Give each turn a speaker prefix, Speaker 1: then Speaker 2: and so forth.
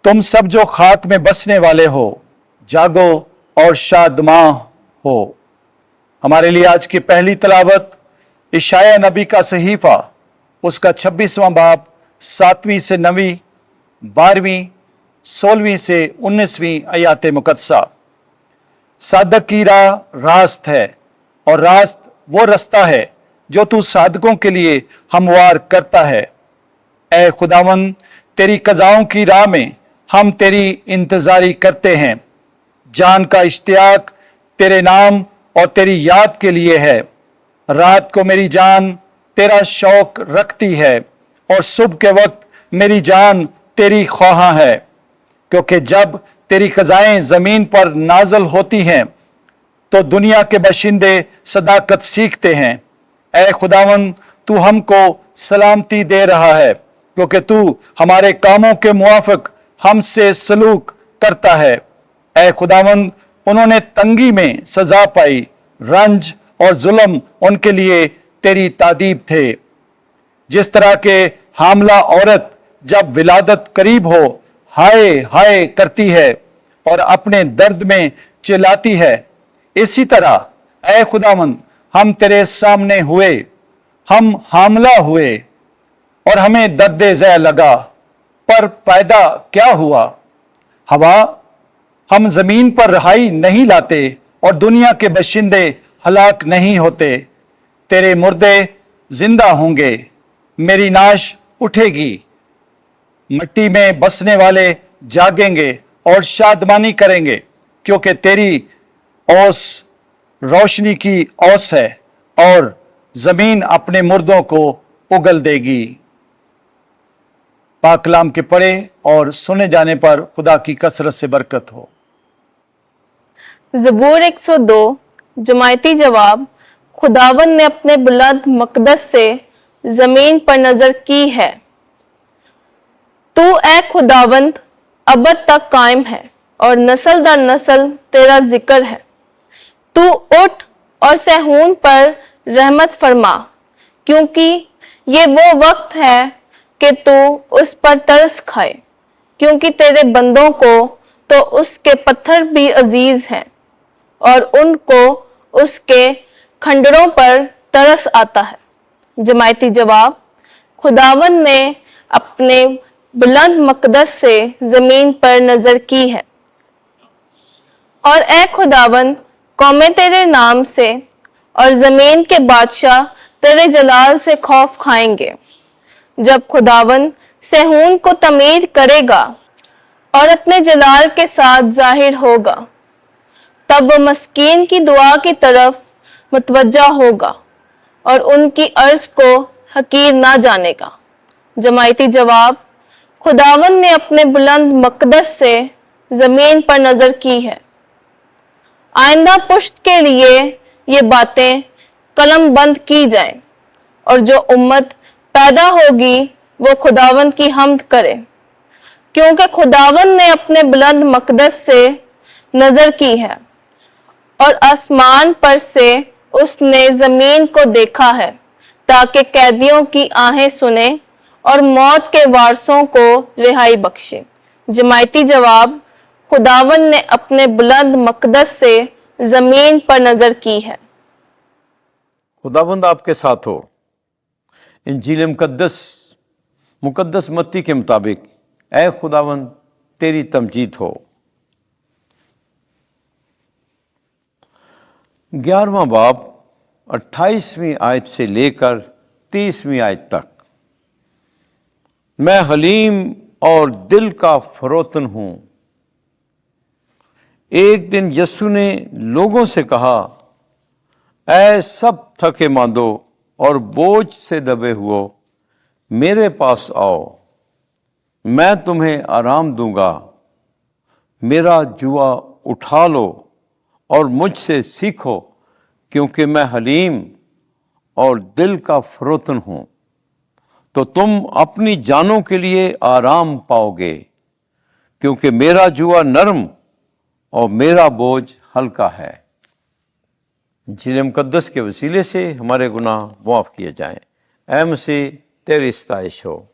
Speaker 1: तुम सब जो खाक में बसने वाले हो, जागो और शादमां हो। हमारे लिए आज की पहली तलावत इशाया नबी का सहीफा, उसका 26वां बाब 7वीं से 9वीं, 12वीं, 16वीं से 19वीं आयात मुकद्दसा। सादक की राह रास्त है और रास्त वो रास्ता है जो तू सादकों के लिए हमवार करता है। ए खुदावन, तेरी कज़ाओं की राह में हम तेरी इंतजारी करते हैं। जान का इश्तियाक तेरे नाम और तेरी याद के लिए है। रात को मेरी जान तेरा शौक रखती है और सुबह के वक्त मेरी जान तेरी ख्वाहां है, क्योंकि जब तेरी कज़ाएं ज़मीन पर नाज़िल होती हैं तो दुनिया के बशिंदे सदाकत सीखते हैं। ए खुदावन, तू हमको सलामती दे रहा है, क्योंकि तू हमारे कामों के मुआफिक हमसे सलूक करता है। ए खुदावन, उन्होंने तंगी में सजा पाई, रंज और जुल्म उनके लिए तेरी तादीब थे। जिस तरह के हामला औरत जब विलादत करीब हो हाय हाय करती है और अपने दर्द में चिल्लाती है, इसी तरह ए खुदावन, हम तेरे सामने हुए, हम हामला हुए और हमें दर्द ज़ै लगा, पर पैदा क्या हुआ? हवा, हम जमीन पर रहाई नहीं लाते और दुनिया के बशिंदे हलाक नहीं होते। तेरे मुर्दे जिंदा होंगे, मेरी नाश उठेगी। मिट्टी में बसने वाले जागेंगे और शादमानी करेंगे, क्योंकि तेरी औस रोशनी की औस है और जमीन अपने मुर्दों को उगल देगी। पाक कलाम के पढ़े और सुने जाने पर खुदा की कसरत से बरकत हो।
Speaker 2: ज़बूर 102 जमायती जवाब। खुदावन ने अपने बुलंद मकदस से जमीन पर नजर की है। तू ए खुदावंद अबद तक कायम है और नस्ल दर नस्ल तेरा जिक्र है। तू उठ और सहून पर रहमत फरमा, क्योंकि ये वो वक्त है कि तू उस पर तरस खाए, क्योंकि तेरे बंदों को तो उसके पत्थर भी अजीज हैं और उनको उसके खंडरों पर तरस आता है। जमायती जवाब। खुदावन ने अपने बुलंद मकदस से जमीन पर नजर की है। और ए खुदावन, कौमें तेरे नाम से और जमीन के बादशाह तेरे जलाल से खौफ खाएंगे। जब खुदावन सहून को तमीर करेगा और अपने जलाल के साथ जाहिर होगा, तब वह मस्कीन की दुआ की तरफ मुतवज्जा होगा और उनकी अर्ज को हकीर ना जानेगा। जमायती जवाब। खुदावन ने अपने बुलंद मकदस से जमीन पर नजर की है। आइंदा पुश्त के लिए ये बातें कलम बंद की जाएं और जो उम्मत पैदा होगी वो खुदावन की हम्द करे, क्योंकि खुदावन ने अपने बुलंद मकदस से नजर की है और आसमान पर से उसने जमीन को देखा है, ताकि कैदियों की आहें सुने और मौत के वारसों को रिहाई बख्शे। जमायती जवाब। खुदावन ने अपने बुलंद मकदस से जमीन पर नजर की है।
Speaker 3: खुदावंद आपके साथ हो। इंजील मुकद्दस मत्ती के मुताबिक ए खुदावंद तेरी तमजीद हो। 11वां बाब 28वीं आयत से लेकर 30वीं आयत तक। मैं हलीम और दिल का फरोतन हूं। एक दिन यीशु ने लोगों से कहा, ऐ सब थके मांदो और बोझ से दबे हुओ, मेरे पास आओ, मैं तुम्हें आराम दूंगा। मेरा जुआ उठा लो और मुझसे सीखो, क्योंकि मैं हलीम और दिल का फरोतन हूं, तो तुम अपनी जानों के लिए आराम पाओगे, क्योंकि मेरा जुआ नरम और मेरा बोझ हल्का है। इंजील मुकद्दस के वसीले से हमारे गुनाह माफ़ किए जाएं। ऐ मसीह तेरी इस्ताइश हो।